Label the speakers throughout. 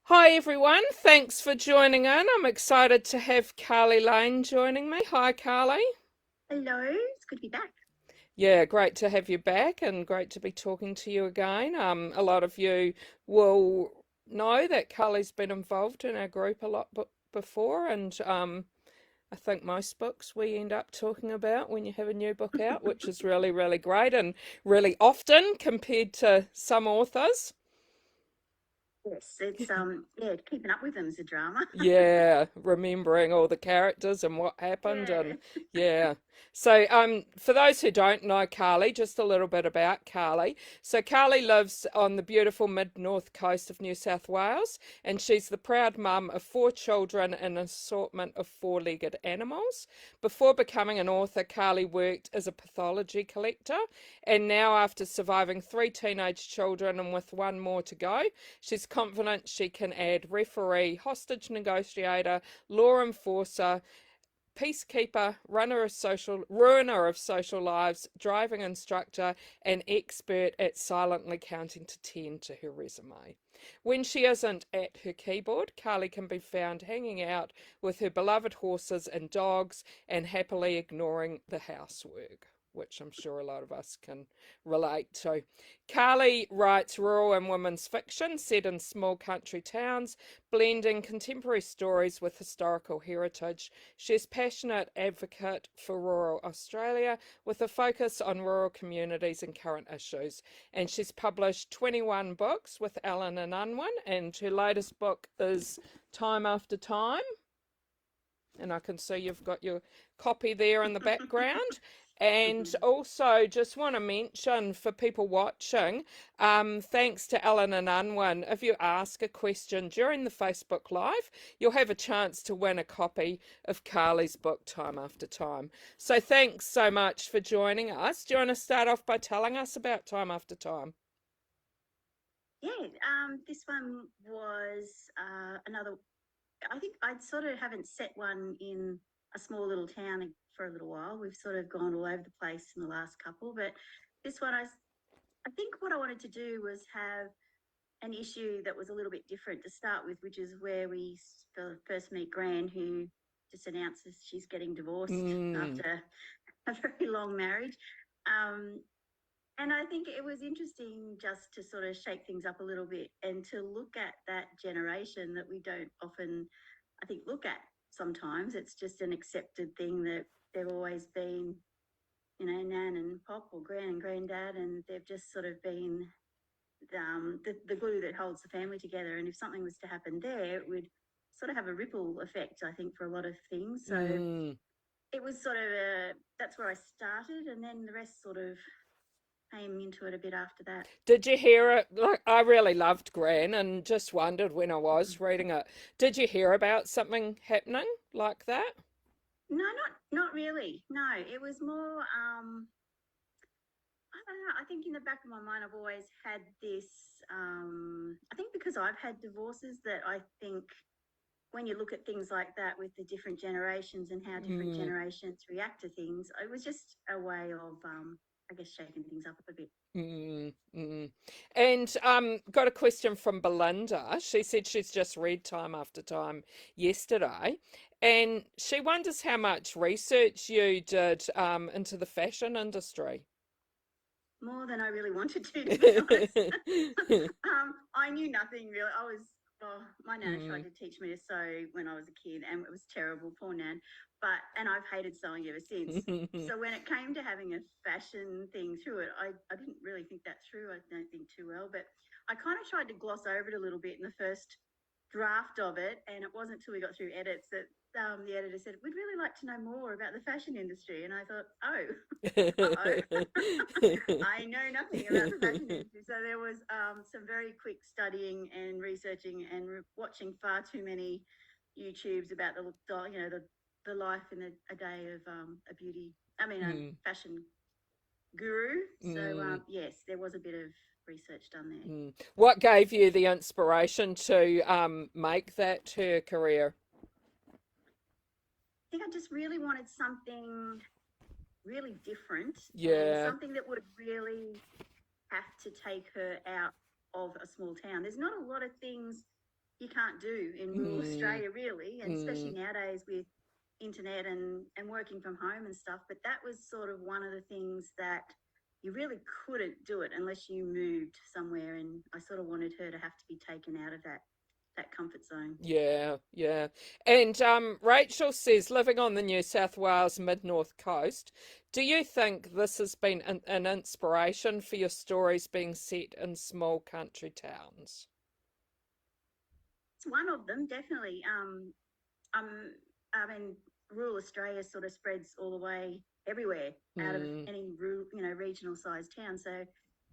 Speaker 1: Hi everyone, thanks for joining in. I'm excited to have Carly Lane joining me. Hi Carly.
Speaker 2: Hello, it's good to be back.
Speaker 1: Yeah, great to have you back and great to be talking to you again. A lot of you will know that Carly's been involved in our group a lot before, and I think most books we end up talking about when you have a new book out, which is really, really great and really often compared to some authors.
Speaker 2: Yes, it's yeah, keeping up with them is a drama.
Speaker 1: Yeah, remembering all the characters and what happened and
Speaker 2: Yeah.
Speaker 1: yeah. So for those who don't know Carly, just a little bit about Carly. So Carly lives on the beautiful mid-north coast of New South Wales and she's the proud mum of four children and an assortment of four-legged animals. Before becoming an author, Carly worked as a pathology collector and now after surviving three teenage children and with one more to go, she's confident she can add referee, hostage negotiator, law enforcer, peacekeeper, ruiner of social lives, driving instructor, and expert at silently counting to 10 to her resume. When she isn't at her keyboard, Carly can be found hanging out with her beloved horses and dogs and happily ignoring the housework, which I'm sure a lot of us can relate to. Carly writes rural and women's fiction set in small country towns, blending contemporary stories with historical heritage. She's passionate advocate for rural Australia with a focus on rural communities and current issues. And she's published 21 books with Allen and Unwin, and her latest book is Time After Time. And I can see you've got your copy there in the background. And
Speaker 2: Mhm.
Speaker 1: also, just want to mention for people watching, thanks to Alan and Unwin, if you ask a question during the Facebook Live, you'll have a chance to win a copy of Carly's book, Time After Time. So, thanks so much for joining us. Do you want to start off by telling us about Time After Time?
Speaker 2: Yeah, this one was another. I think I sort of haven't set one in a small little town for a little while. We've sort of gone all over the place in the last couple, but this one, I think what I wanted to do was have an issue that was a little bit different to start with, which is where we first meet Gran, who just announces she's getting divorced
Speaker 1: Mm,
Speaker 2: after a very long marriage. Um, and I think it was interesting just to sort of shake things up a little bit and to look at that generation that we don't often, I think, look at sometimes. It's just an accepted thing that they've always been, Nan and Pop or Gran and Granddad, and they've just sort of been the glue that holds the family together. And if something was to happen there, it would sort of have a ripple effect, I think, for a lot of things. So
Speaker 1: mm.
Speaker 2: it was sort of that's where I started, and then the rest sort of came into it a bit after that.
Speaker 1: Did you hear it? Like, I really loved Gran and just wondered when I was reading it. Did you hear about something happening like that?
Speaker 2: No, not really. No, it was more. I don't know. I think in the back of my mind, I've always had this. I think because I've had divorces, that I think when you look at things like that with the different generations and how different
Speaker 1: Mm,
Speaker 2: generations react to things, it was just a way of, I guess, shaking things up a bit.
Speaker 1: mm. And got a question from Belinda. She said she's just read Time After Time yesterday, and she wonders how much research you did into the fashion industry.
Speaker 2: More than I really wanted to be honest. I knew nothing really. Well, my nana tried
Speaker 1: Mm.
Speaker 2: to teach me to sew when I was a kid, and it was terrible, poor nan. And I've hated sewing ever since. So when it came to having a fashion thing through it, I didn't really think that through. I don't think too well, but I kind of tried to gloss over it a little bit in the first draft of it, and it wasn't until we got through edits that the editor said, "We'd really like to know more about the fashion industry," and I thought, "Oh, oh." I know nothing about the fashion industry. So there was some very quick studying and researching and watching far too many YouTubes about the life in a day of a beauty, I mean, a
Speaker 1: Mm,
Speaker 2: fashion guru. So
Speaker 1: mm,
Speaker 2: yes, there was a bit of research done there.
Speaker 1: mm. What gave you the inspiration to make that her career?
Speaker 2: I think I just really wanted something really different and
Speaker 1: Yeah.
Speaker 2: something that would really have to take her out of a small town. There's not a lot of things you can't do in rural
Speaker 1: Mm,
Speaker 2: Australia, really, and especially
Speaker 1: mm.
Speaker 2: nowadays with internet and working from home and stuff. But that was sort of one of the things that you really couldn't do it unless you moved somewhere. And I sort of wanted her to have to be taken out of that comfort zone.
Speaker 1: Yeah, yeah. And Rachel says, living on the New South Wales mid north coast, do you think this has been an inspiration for your stories being set in small country towns?
Speaker 2: It's one of them, definitely. Um, I mean, rural Australia sort of spreads all the way everywhere out of
Speaker 1: Mm,
Speaker 2: any rural, regional sized town. So,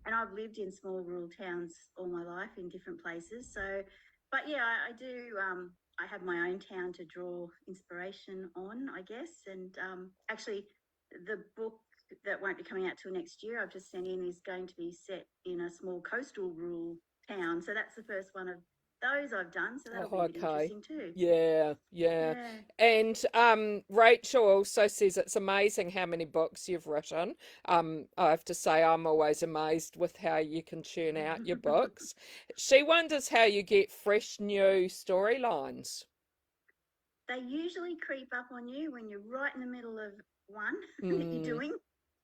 Speaker 2: and I've lived in small rural towns all my life in different places. So, but yeah, I do. I have my own town to draw inspiration on, I guess. And actually, the book that won't be coming out till next year, I've just sent in, is going to be set in a small coastal rural town. So that's the first one of those I've done. So that'll
Speaker 1: oh,
Speaker 2: be a bit
Speaker 1: okay.
Speaker 2: interesting too.
Speaker 1: Yeah, yeah.
Speaker 2: Yeah.
Speaker 1: And Rachel also says it's amazing how many books you've written. I have to say, I'm always amazed with how you can churn out your books. She wonders how you get fresh new storylines.
Speaker 2: They usually creep up on you when you're right in the middle of one that you're
Speaker 1: Mm,
Speaker 2: doing.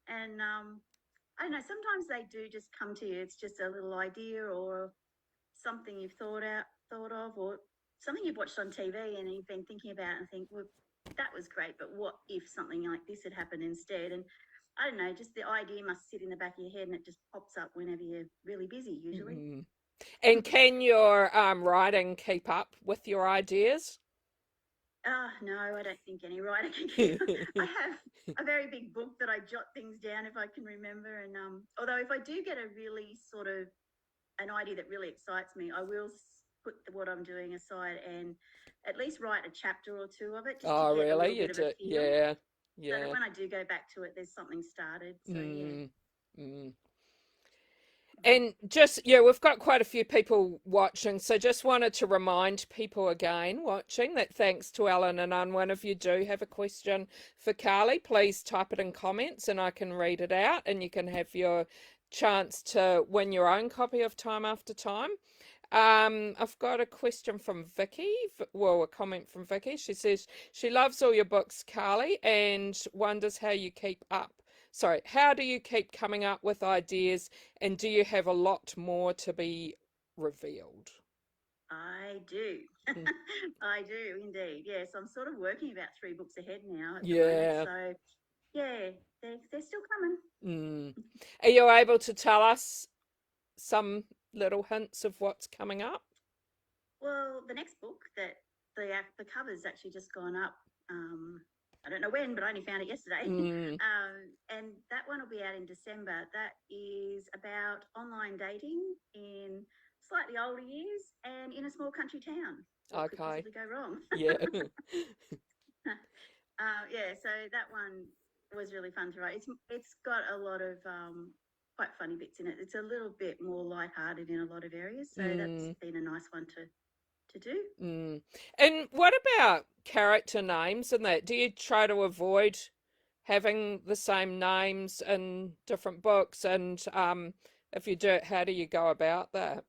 Speaker 2: And I don't know, sometimes they do just come to you. It's just a little idea or something you've thought of, or something you've watched on TV and you've been thinking about and think, well, that was great, but what if something like this had happened instead? And I don't know, just the idea must sit in the back of your head and it just pops up whenever you're really busy, usually.
Speaker 1: mm. And can your writing keep up with your ideas?
Speaker 2: No, I don't think any writer can keep. I have a very big book that I jot things down if I can remember. And although if I do get a really sort of an idea that really excites me, I will put what I'm doing aside and at least write a chapter or two of it just to
Speaker 1: Oh,
Speaker 2: get a
Speaker 1: really?
Speaker 2: little
Speaker 1: You
Speaker 2: bit of a
Speaker 1: do?
Speaker 2: feel,
Speaker 1: Yeah,
Speaker 2: so that
Speaker 1: yeah.
Speaker 2: when I do go back to it, there's something started. So yeah.
Speaker 1: Mm, mm.
Speaker 2: Mhm.
Speaker 1: And just, yeah, we've got quite a few people watching, so just wanted to remind people again watching that thanks to Ellen and Unwin. If you do have a question for Carly, please type it in comments and I can read it out and you can have your chance to win your own copy of Time After Time. I've got a question from Vicky, well, a comment from Vicky. She says she loves all your books, Carly, and wonders how you keep up. Sorry, how do you keep coming up with ideas, and do you have a lot more to be revealed?
Speaker 2: I do.
Speaker 1: Mm.
Speaker 2: I do indeed. Yes, I'm sort of working about 3 books ahead now at the moment.
Speaker 1: Yeah.
Speaker 2: So yeah, they're still coming.
Speaker 1: Mm. Are you able to tell us some little hints of what's coming up?
Speaker 2: Well, the next book that the cover's actually just gone up. I don't know when, but I only found it yesterday.
Speaker 1: Mm.
Speaker 2: And that one will be out in December. That is about online dating in slightly older years and in a small country town. What could
Speaker 1: Okay.
Speaker 2: possibly go wrong?
Speaker 1: Yeah.
Speaker 2: Yeah, so that one was really fun to write. It's got a lot of quite funny bits in it. It's a little bit more lighthearted in a lot of areas, so that's
Speaker 1: Mm.
Speaker 2: been a nice one to do.
Speaker 1: Mm. And what about character names and that? Do you try to avoid having the same names in different books? And if you do, how do you go about that?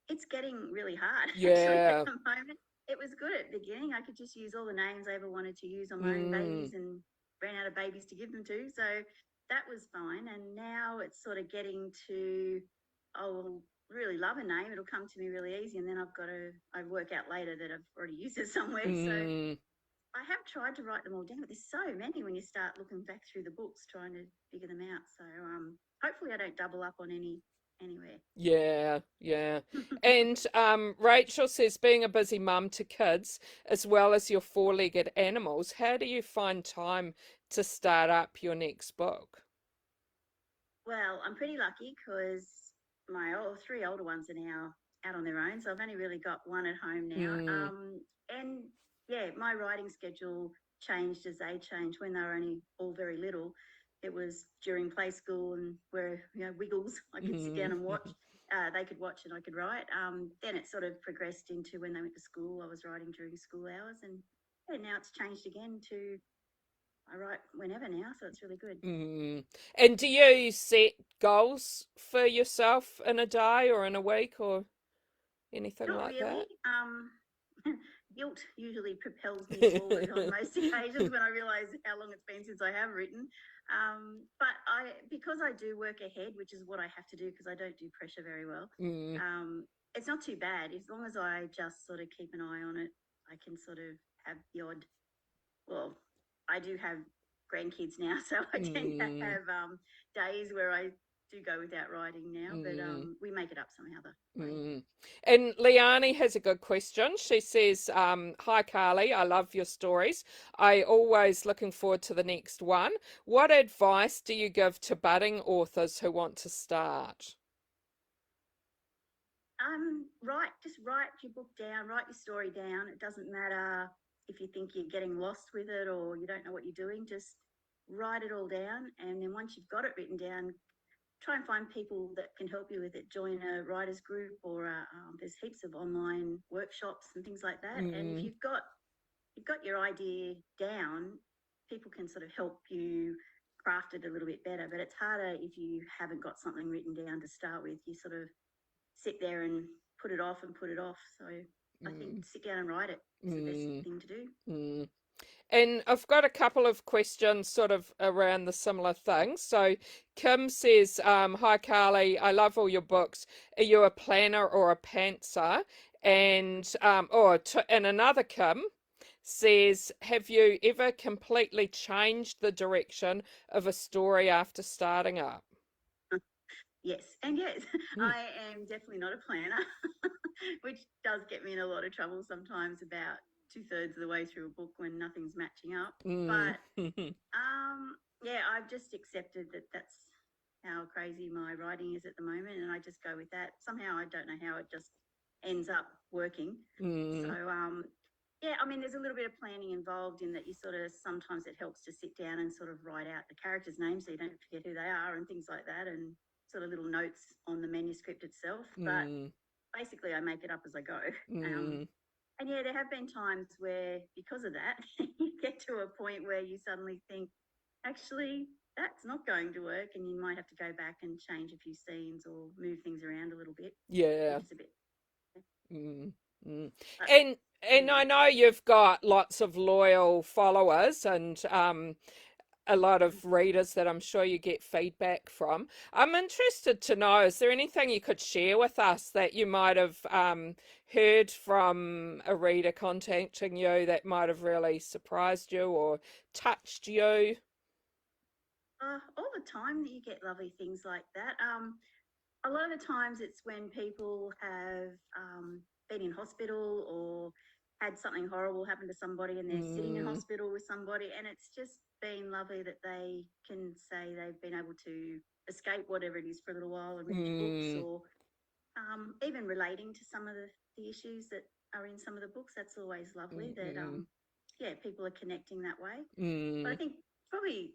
Speaker 2: It's getting really hard actually at
Speaker 1: Yeah.
Speaker 2: the moment. It was good at the beginning. I could just use all the names I ever wanted to use on my own
Speaker 1: Mm.
Speaker 2: babies and ran out of babies to give them to. So that was fine. And now it's sort of getting to, oh, really love a name. It'll come to me really easy. And then I work out later that I've already used it somewhere. So
Speaker 1: Mm.
Speaker 2: I have tried to write them all down, but there's so many when you start looking back through the books trying to figure them out. So hopefully I don't double up on anywhere.
Speaker 1: Yeah, yeah. And Rachel says, being a busy mum to kids as well as your four-legged animals, how do you find time to start up your next book?
Speaker 2: Well, I'm pretty lucky because my 3 older ones are now out on their own, so I've only really got one at home now.
Speaker 1: Mm.
Speaker 2: And yeah, my writing schedule changed as they changed. When they were only all very little, it was during play school and where wiggles, I could sit down
Speaker 1: Mm.
Speaker 2: and watch. They could watch and I could write. Then it sort of progressed into when they went to school. I was writing during school hours, and yeah, now it's changed again to I write whenever now, so it's really good.
Speaker 1: Mm. And do you set goals for yourself in a day or in a week or? Anything
Speaker 2: Not
Speaker 1: like
Speaker 2: really.
Speaker 1: that?
Speaker 2: Guilt usually propels me forward on most occasions when I realise how long it's been since I have written. But because I do work ahead, which is what I have to do because I don't do pressure very well.
Speaker 1: Mm,
Speaker 2: It's not too bad as long as I just sort of keep an eye on it. I can sort of have the odd. Well, I do have grandkids now, so I tend to
Speaker 1: mm,
Speaker 2: have days where I do go without writing now, but
Speaker 1: mm.
Speaker 2: we make it up somehow the way.
Speaker 1: Mm. And Leani has a good question. She says, "Hi Carly, I love your stories. I always looking forward to the next one. What advice do you give to budding authors who want to start?"
Speaker 2: Just write your book down, write your story down. It doesn't matter if you think you're getting lost with it or you don't know what you're doing. Just write it all down, and then once you've got it written down, try and find people that can help you with it. Join a writers group, or there's heaps of online workshops and things like that. And if
Speaker 1: Mm,
Speaker 2: you've got your idea down, people can sort of help you craft it a little bit better. But it's harder if you haven't got something written down to start with. You sort of sit there and put it off and put it off. So I think
Speaker 1: mm,
Speaker 2: sit down and write it is the best
Speaker 1: mm,
Speaker 2: thing to do.
Speaker 1: mm. And I've got a couple of questions sort of around the similar thing. So Kim says, "Hi Carly, I love all your books. Are you a planner or a pantser?" And another Kim says, "Have you ever completely changed the direction of a story after starting up?"
Speaker 2: Yes, and yes,
Speaker 1: Mm,
Speaker 2: I am definitely not a planner, which does get me in a lot of trouble sometimes about two-thirds of the way through a book when nothing's matching up.
Speaker 1: mm,
Speaker 2: But yeah, I've just accepted that that's how crazy my writing is at the moment, and I just go with that. Somehow I don't know how it just ends up working. So
Speaker 1: mm,
Speaker 2: yeah, I mean, there's a little bit of planning involved in that. You sort of sometimes it helps to sit down and sort of write out the characters' names so you don't forget who they are and things like that, and sort of little notes on the manuscript itself. But
Speaker 1: mm,
Speaker 2: basically, I make it up as I go. Um,
Speaker 1: mm,
Speaker 2: and yeah, there have been times where, because of that, you get to a point where you suddenly think, actually, that's not going to work, and you might have to go back and change a few scenes or move things around a little bit,
Speaker 1: yeah.
Speaker 2: which is a bit.
Speaker 1: Mm, mm.
Speaker 2: But
Speaker 1: And
Speaker 2: anyway,
Speaker 1: I know you've got lots of loyal followers and a lot of readers that I'm sure you get feedback from. I'm interested to know, is there anything you could share with us that you might have heard from a reader contacting you that might have really surprised you or touched you?
Speaker 2: all the time that you get lovely things like that. A lot of the times it's when people have been in hospital or had something horrible happen to somebody and they're sitting in
Speaker 1: Mm,
Speaker 2: hospital with somebody, and it's just been lovely that they can say they've been able to escape whatever it is for a little while and read your books,
Speaker 1: mm,
Speaker 2: or even relating to some of the issues that are in some of the books. That's always lovely
Speaker 1: mm,
Speaker 2: that
Speaker 1: mm,
Speaker 2: yeah, people are connecting that way. But I
Speaker 1: mm,
Speaker 2: think probably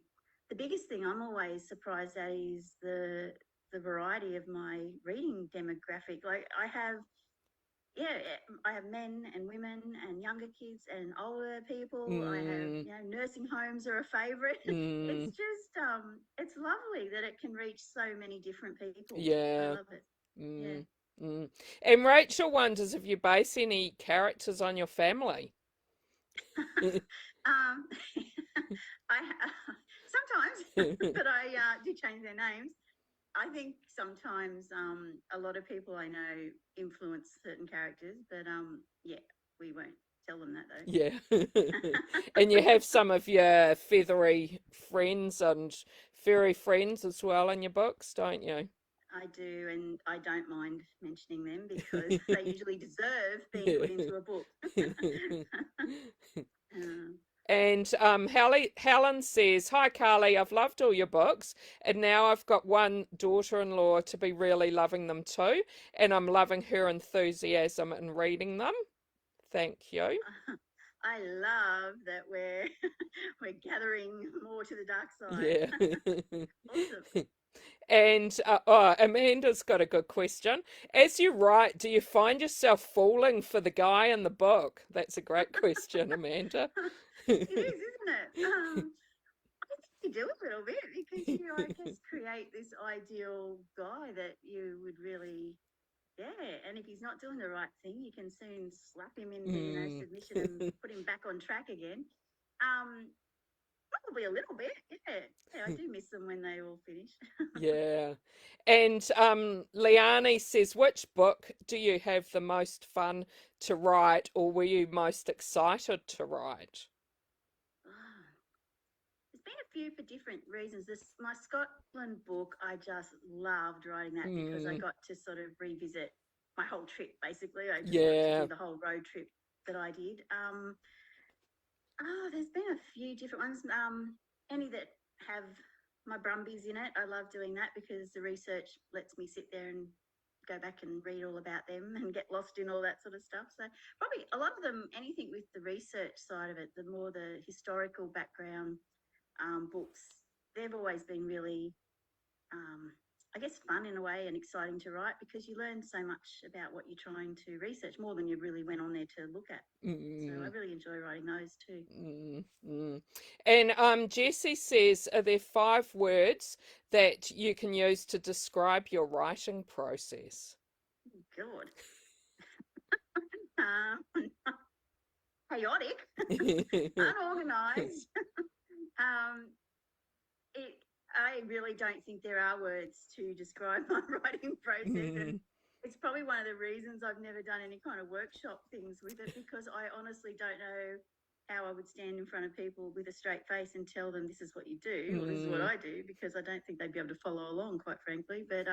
Speaker 2: the biggest thing I'm always surprised at is the variety of my reading demographic. Like yeah, I have men and women and younger kids and older people. I have,
Speaker 1: mm,
Speaker 2: nursing homes are a favourite. It's
Speaker 1: mm,
Speaker 2: just, it's lovely that it can reach so many different people. I
Speaker 1: yeah.
Speaker 2: love it. Yeah.
Speaker 1: Mm, mm. And Rachel wonders if you base any characters on your family.
Speaker 2: um, I sometimes, but I do change their names. I think sometimes a lot of people I know influence certain characters, but yeah, we won't tell them that
Speaker 1: Yeah.
Speaker 2: though.
Speaker 1: And you have some of your feathery friends and furry friends as well in your books, don't you?
Speaker 2: I do, and I don't mind mentioning them because they usually deserve being put
Speaker 1: Yeah.
Speaker 2: into a book. uh,
Speaker 1: And Helen says, "Hi Carly, I've loved all your books, and now I've got one daughter-in-law to be really loving them too, and I'm loving her enthusiasm in reading them. Thank you."
Speaker 2: I love that we're we're gathering more to the dark side.
Speaker 1: Yeah.
Speaker 2: Awesome.
Speaker 1: And Amanda's got a good question. As you write, do you find yourself falling for the guy in the book? That's a great question, Amanda.
Speaker 2: It is, isn't it? I think you do a little bit because you, I guess, create this ideal guy that you would really Yeah, and if he's not doing the right thing, you can soon slap him into,
Speaker 1: Mm.
Speaker 2: submission and put him back on track again. Um, Probably a little bit. Yeah, yeah, I do miss them when they all finish.
Speaker 1: Yeah. And Liani says, which book do you have the most fun to write, or were you most excited to write?
Speaker 2: Ah, there's been a few for different reasons. This my Scotland book, I just loved writing that because I
Speaker 1: Mm,
Speaker 2: got to sort of revisit my whole trip. Basically, I just got to
Speaker 1: yeah.
Speaker 2: do the whole road trip that I did. There's been a few different ones. Any that have my Brumbies in it, I love doing that because the research lets me sit there and go back and read all about them and get lost in all that sort of stuff. So probably a lot of them, anything with the research side of it, the more the historical background books, they've always been really, um, I guess, fun in a way and exciting to write because you learn so much about what you're trying to research more than you really went on there to look at. So I
Speaker 1: Mm,
Speaker 2: really enjoy writing those too.
Speaker 1: mm. And Jessie says, are there 5 words that you can use to describe your writing process?
Speaker 2: God. Um, Chaotic, unorganized. um, I really don't think there are words to describe my writing process, and
Speaker 1: Mm,
Speaker 2: it's probably one of the reasons I've never done any kind of workshop things with it because I honestly don't know how I would stand in front of people with a straight face and tell them this is what you do or this is what
Speaker 1: mm,
Speaker 2: I do because I don't think they'd be able to follow along, quite frankly. But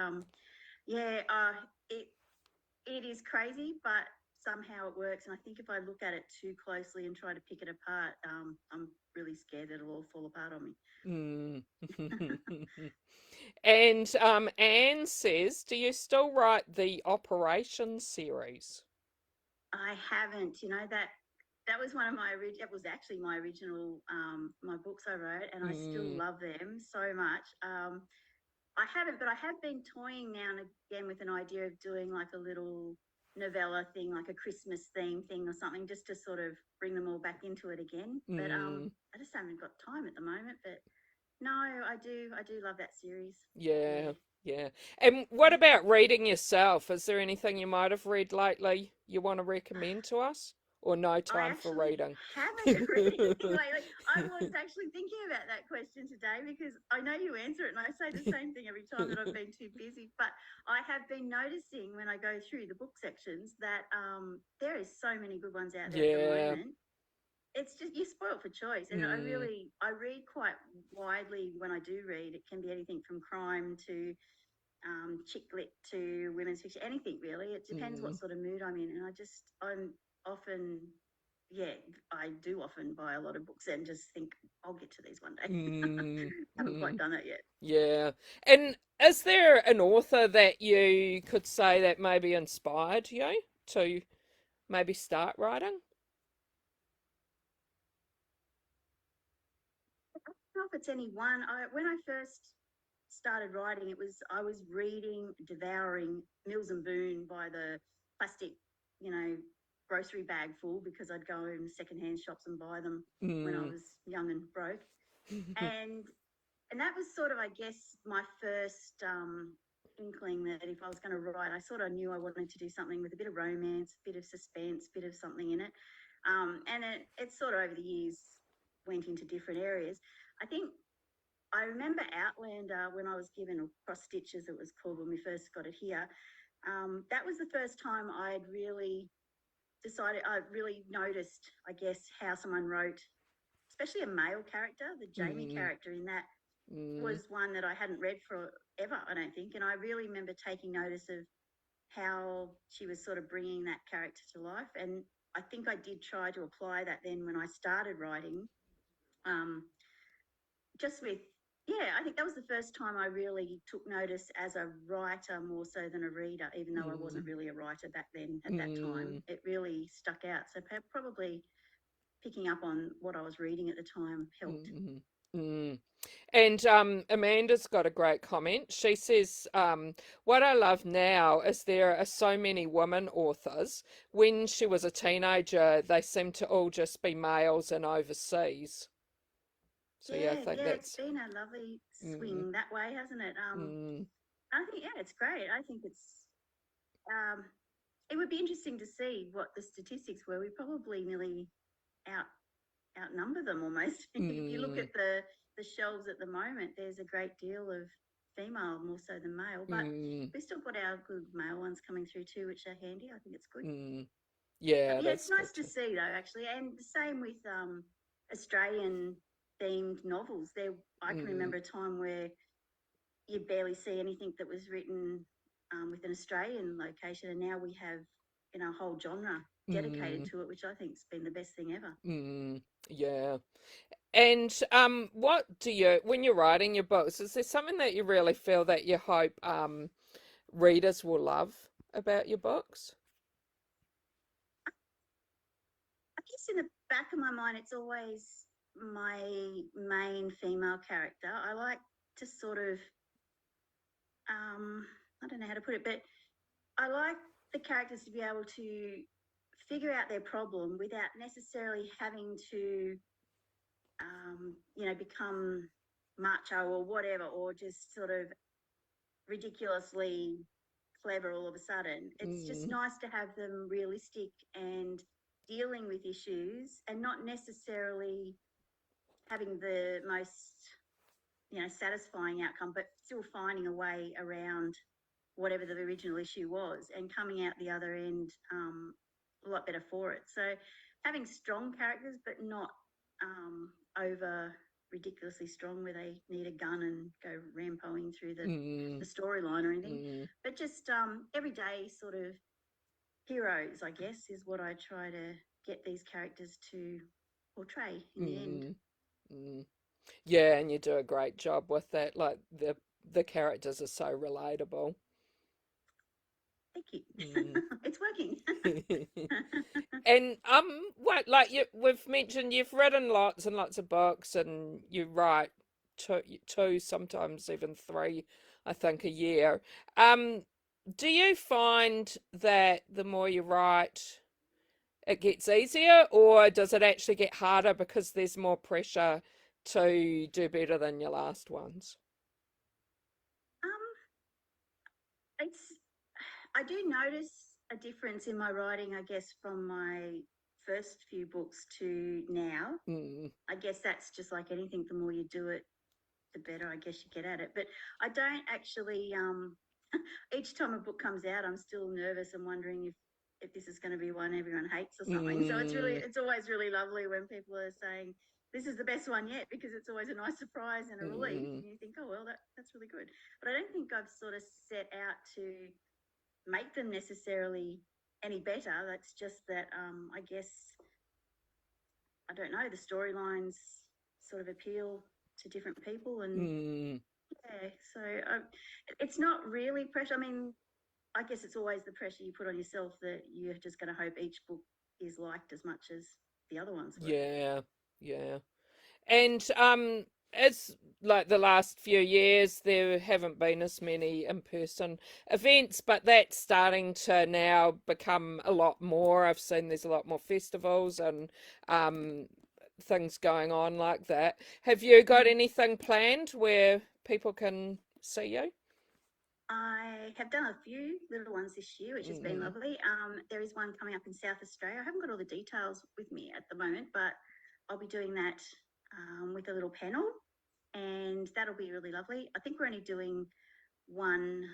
Speaker 2: yeah, it it is crazy, but somehow it works. And I think if I look at it too closely and try to pick it apart, I'm really scared that it'll all fall apart on me.
Speaker 1: mm. And Anne says, do you still write the Operation series?
Speaker 2: I haven't, that was one of my original. It was actually my original my books I wrote, and I still
Speaker 1: Mm,
Speaker 2: love them so much. I haven't, but I have been toying now and again with an idea of doing like a little novella thing, like a Christmas theme thing or something, just to sort of bring them all back into it again. But
Speaker 1: mm.
Speaker 2: I just haven't got time at the moment. But no, I do love that series.
Speaker 1: Yeah,
Speaker 2: Yeah.
Speaker 1: yeah. And what about reading yourself? Is there anything you might have read lately you want to recommend to us? Or no
Speaker 2: I
Speaker 1: time for
Speaker 2: actually
Speaker 1: reading?
Speaker 2: haven't read anything lately. I was actually thinking about that question today because I know you answer it, and I say the same thing every time that I've been too busy. But I have been noticing when I go through the book sections that there is so many good ones out there at the
Speaker 1: Yeah.
Speaker 2: moment. It's just you're spoiled for choice, and
Speaker 1: Mm,
Speaker 2: I read quite widely when I do read. It can be anything from crime to chick lit to women's fiction, anything really. It depends what
Speaker 1: mm,
Speaker 2: sort of mood I'm in. And I'm often, yeah, I do often buy a lot of books and just think, I'll get to these one day.
Speaker 1: mm,
Speaker 2: Haven't quite
Speaker 1: mm.
Speaker 2: done that yet.
Speaker 1: Yeah. And is there an author that you could say that maybe inspired you to maybe start writing?
Speaker 2: I don't know if it's any one. When I first started writing, I was reading, devouring Mills and Boon by the plastic, you know, grocery bag full because I'd go in secondhand shops and buy them when I
Speaker 1: Mm.
Speaker 2: was young and broke. And that was sort of, I guess, my first inkling that if I was going to write, I sort of knew I wanted to do something with a bit of romance, a bit of suspense, a bit of something in it. And it sort of over the years went into different areas. I think I remember Outlander when I was given, or Cross Stitches, it was called when we first got it here. That was the first time I'd really decided, I really noticed, I guess, how someone wrote, especially a male character. The Jamie
Speaker 1: Mm,
Speaker 2: character in that
Speaker 1: mm,
Speaker 2: was one that I hadn't read for ever, I don't think. And I really remember taking notice of how she was sort of bringing that character to life. And I think I did try to apply that then when I started writing, um, just with, yeah, I think that was the first time I really took notice as a writer more so than a reader, even though I wasn't
Speaker 1: mm,
Speaker 2: really a writer back then at that time.
Speaker 1: mm,
Speaker 2: It really stuck out. So probably picking up on what I was reading at the time helped.
Speaker 1: mm, mm. And Amanda's got a great comment. She says, what I love now is there are so many women authors. When she was a teenager, they seemed to all just be males and overseas. So yeah, I
Speaker 2: Yeah,
Speaker 1: think
Speaker 2: yeah, it's
Speaker 1: that's
Speaker 2: been a lovely
Speaker 1: mm,
Speaker 2: swing that way, hasn't it?
Speaker 1: mm,
Speaker 2: I think yeah, it's great. I think it's um, it would be interesting to see what the statistics were. We probably nearly out outnumber them almost. If you look
Speaker 1: Mm,
Speaker 2: at the shelves at the moment, there's a great deal of female more so than male, but
Speaker 1: mm,
Speaker 2: we've still got our good male ones coming through too, which are handy. I think it's good.
Speaker 1: mm. Yeah,
Speaker 2: Yeah, it's
Speaker 1: that's
Speaker 2: nice
Speaker 1: good
Speaker 2: to
Speaker 1: too.
Speaker 2: see though, actually, and the same with Australian themed novels. There, I can
Speaker 1: Mm,
Speaker 2: remember a time where you barely see anything that was written with an Australian location, and now we have a whole genre dedicated
Speaker 1: mm,
Speaker 2: to it, which I think's been the best thing ever.
Speaker 1: mm. Yeah. And what do you, when you're writing your books, is there something that you really feel that you hope readers will love about your books?
Speaker 2: I guess in the back of my mind, it's always my main female character. I like to sort of, I don't know how to put it, but I like the characters to be able to figure out their problem without necessarily having to, become macho or whatever, or just sort of ridiculously clever all of a sudden. It's just
Speaker 1: Mm,
Speaker 2: nice to have them realistic and dealing with issues and not necessarily having the most, satisfying outcome, but still finding a way around whatever the original issue was and coming out the other end a lot better for it. So having strong characters, but not over ridiculously strong where they need a gun and go rampoing through
Speaker 1: mm,
Speaker 2: the storyline or anything,
Speaker 1: mm,
Speaker 2: but just everyday sort of heroes, I guess, is what I try to get these characters to portray in the end.
Speaker 1: mm, mm. Yeah, and you do a great job with that. Like the characters are so relatable.
Speaker 2: Thank you.
Speaker 1: Mm.
Speaker 2: It's working.
Speaker 1: And what like we've mentioned you've written lots and lots of books, and you write two, sometimes even three, I think, a year. Um, do you find that the more you write, it gets easier, or does it actually get harder because there's more pressure to do better than your last ones?
Speaker 2: um, it's I do notice a difference in my writing, I guess, from my first few books to now.
Speaker 1: Mm,
Speaker 2: I guess that's just like anything, the more you do it, the better I guess you get at it. But I don't actually each time a book comes out, I'm still nervous and wondering if this is going to be one everyone hates or something. So
Speaker 1: mm,
Speaker 2: it's always really lovely when people are saying this is the best one yet, because it's always a nice surprise and a relief,
Speaker 1: mm,
Speaker 2: and you think, oh well, that's really good. But I don't think I've sort of set out to make them necessarily any better. That's just that I guess, I don't know, the storylines sort of appeal to different people, and
Speaker 1: mm.
Speaker 2: yeah, so it's not really pressure. I mean, I guess it's always the pressure you put on yourself that you're just going to hope each book is liked as much as the other ones were.
Speaker 1: Yeah, yeah. And it's like the last few years, there haven't been as many in-person events, but that's starting to now become a lot more. I've seen there's a lot more festivals and um, things going on like that. Have you got
Speaker 2: Mm.
Speaker 1: anything planned where people can see you?
Speaker 2: I have done a few little ones this year, which has been
Speaker 1: Mm,
Speaker 2: lovely. There is one coming up in South Australia. I haven't got all the details with me at the moment, but I'll be doing that with a little panel, and that'll be really lovely. I think we're only doing one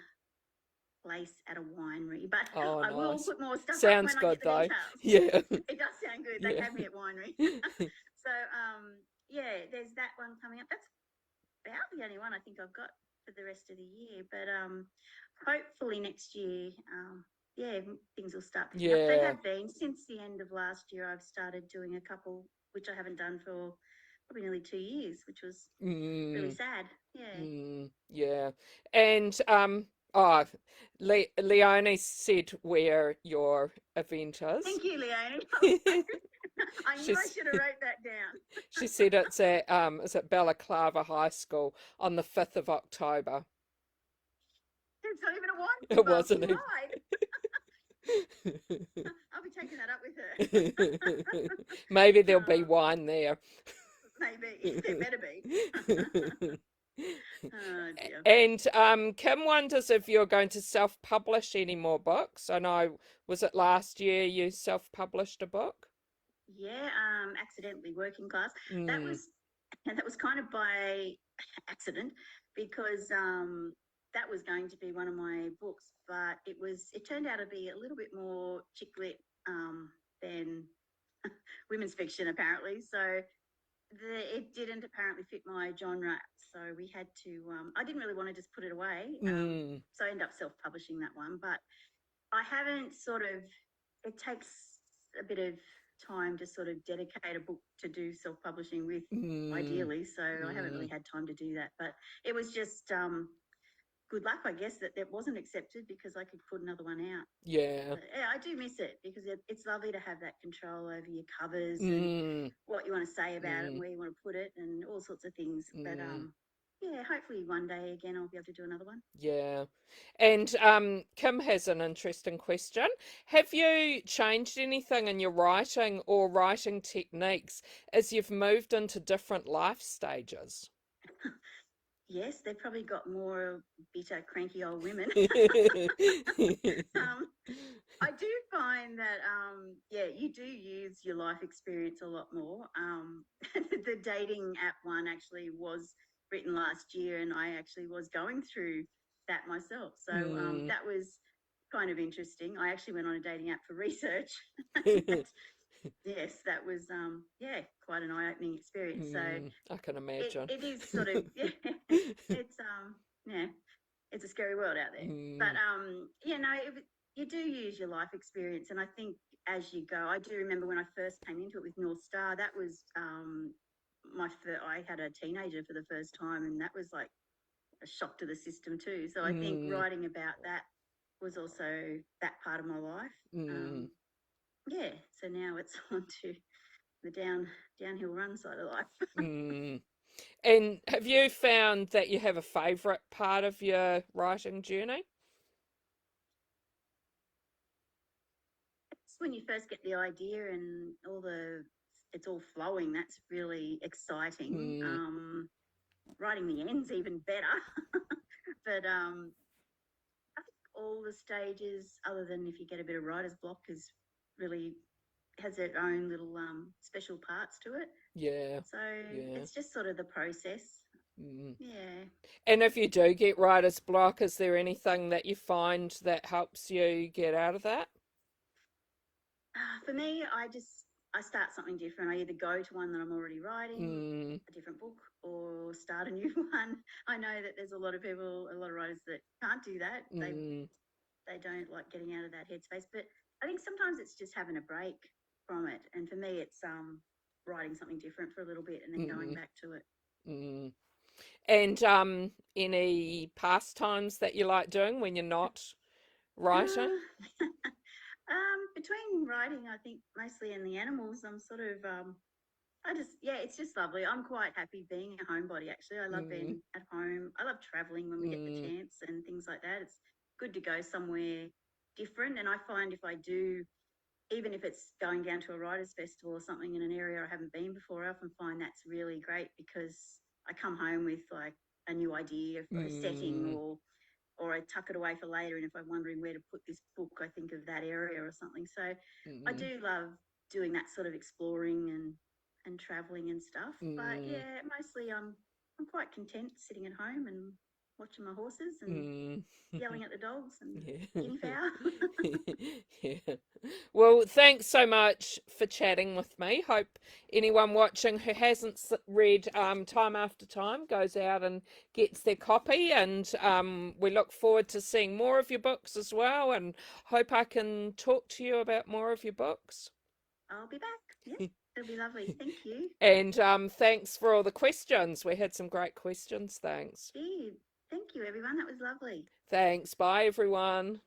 Speaker 2: place at a winery, but
Speaker 1: oh,
Speaker 2: I will
Speaker 1: nice.
Speaker 2: put more stuff up
Speaker 1: Sounds
Speaker 2: when I
Speaker 1: good
Speaker 2: get the
Speaker 1: though.
Speaker 2: details.
Speaker 1: Yeah,
Speaker 2: It does sound good. They
Speaker 1: yeah.
Speaker 2: had me at winery. So yeah, there's that one coming up. That's about the only one I think I've got for the rest of the year. But hopefully next year, yeah, things will start picking up. They
Speaker 1: Yeah.
Speaker 2: have been since the end of last year. I've started doing a couple, which I haven't done for probably nearly 2 years, which was really
Speaker 1: Mm.
Speaker 2: sad. Yeah.
Speaker 1: Yeah. And oh, Leonie said where your event is.
Speaker 2: Thank you, Leonie. I knew I
Speaker 1: She's
Speaker 2: should have wrote that down.
Speaker 1: she said it's at is at Balaclava High School on the 5th of October.
Speaker 2: It's not even a wine
Speaker 1: It
Speaker 2: bar. You
Speaker 1: wasn't even.
Speaker 2: lied. I'll be taking that up with her.
Speaker 1: Maybe there'll be
Speaker 2: uh,
Speaker 1: wine there.
Speaker 2: maybe. There better be. Oh dear.
Speaker 1: And Kim wonders if you're going to self-publish any more books. I know, was it last year you self-published a book?
Speaker 2: Yeah, accidentally working class. That
Speaker 1: Mm,
Speaker 2: was, and that was kind of by accident because that was going to be one of my books, but it turned out to be a little bit more chick lit than women's fiction apparently. So it didn't apparently fit my genre. So we had to. I didn't really want to just put it away.
Speaker 1: mm,
Speaker 2: So I ended up self-publishing that one, but I haven't sort of. It takes a bit of time to sort of dedicate a book to do self-publishing with,
Speaker 1: mm,
Speaker 2: ideally. So I haven't really
Speaker 1: mm.
Speaker 2: had time to do that. But it was just good luck, I guess, that it wasn't accepted because I could put another one out.
Speaker 1: Yeah.
Speaker 2: But yeah, I do miss it because it's lovely to have that control over your covers and
Speaker 1: Mm,
Speaker 2: what you want to say about it and
Speaker 1: mm,
Speaker 2: where you want to put it and all sorts of things. But
Speaker 1: mm.
Speaker 2: yeah, hopefully one day again I'll be able to do another one.
Speaker 1: Yeah. And Kim has an interesting question. Have you changed anything in your writing or writing techniques as you've moved into different life stages?
Speaker 2: Yes, they've probably got more bitter, cranky old women. um, I do find that, yeah, you do use your life experience a lot more. The dating app one actually was written last year, and I actually was going through that myself. So
Speaker 1: Mm.
Speaker 2: that was kind of interesting. I actually went on a dating app for research. And yes, that was, yeah, quite an eye-opening experience. So
Speaker 1: I can
Speaker 2: it,
Speaker 1: imagine.
Speaker 2: it is sort of, yeah, it's, yeah, it's a scary world out there. But
Speaker 1: Mm,
Speaker 2: you know, you do use your life experience, and I think as you go, I do remember when I first came into it with North Star. That was I had a teenager for the first time, and that was like a shock to the system too. So I think
Speaker 1: mm,
Speaker 2: writing about that was also that part of my life.
Speaker 1: mm,
Speaker 2: Um, yeah. So now it's on to the downhill run side of life.
Speaker 1: mm. And have you found that you have a favourite part of your writing journey?
Speaker 2: It's when you first get the idea and it's all flowing. That's really exciting.
Speaker 1: Mm,
Speaker 2: Writing the end's even better. But I think all the stages, other than if you get a bit of writer's block, is really has their own little special parts to it.
Speaker 1: yeah,
Speaker 2: So
Speaker 1: yeah.
Speaker 2: it's just sort of the process.
Speaker 1: Mm.
Speaker 2: Yeah.
Speaker 1: And if you do get writer's block, is there anything that you find that helps you get out of that?
Speaker 2: For me, I start something different. I either go to one that I'm already writing,
Speaker 1: Mm,
Speaker 2: a different book, or start a new one. I know that there's a lot of people, a lot of writers that can't do that.
Speaker 1: mm,
Speaker 2: They don't like getting out of that headspace. But I think sometimes it's just having a break from it. And for me, it's writing something different for a little bit and then going
Speaker 1: mm,
Speaker 2: back to it.
Speaker 1: mm. And any pastimes that you like doing when you're not writing?
Speaker 2: Uh, between writing, I think mostly in the animals, I'm sort of yeah, it's just lovely. I'm quite happy being a homebody, actually. I love
Speaker 1: Mm,
Speaker 2: being at home. I love traveling when we get the
Speaker 1: mm,
Speaker 2: chance and things like that. It's good to go somewhere different. And I find if I do, even if it's going down to a writers' festival or something in an area I haven't been before, I often find that's really great because I come home with like a new idea for a setting
Speaker 1: mm,
Speaker 2: or I tuck it away for later. And if I'm wondering where to put this book, I think of that area or something. So I
Speaker 1: mm,
Speaker 2: do love doing that sort of exploring and traveling and stuff. But
Speaker 1: mm,
Speaker 2: yeah, mostly I'm quite content sitting at home and watching my horses and
Speaker 1: mm.
Speaker 2: yelling at the dogs and
Speaker 1: Yeah.
Speaker 2: guinea fowl.
Speaker 1: Yeah. Well, thanks so much for chatting with me. Hope anyone watching who hasn't read Time After Time goes out and gets their copy. And we look forward to seeing more of your books as well. And hope I can talk to you about more of your books.
Speaker 2: I'll be back. Yes, it'll be lovely. Thank you.
Speaker 1: And thanks for all the questions. We had some great questions. Thanks.
Speaker 2: Gee, thank you, everyone. That was lovely.
Speaker 1: Thanks. Bye, everyone.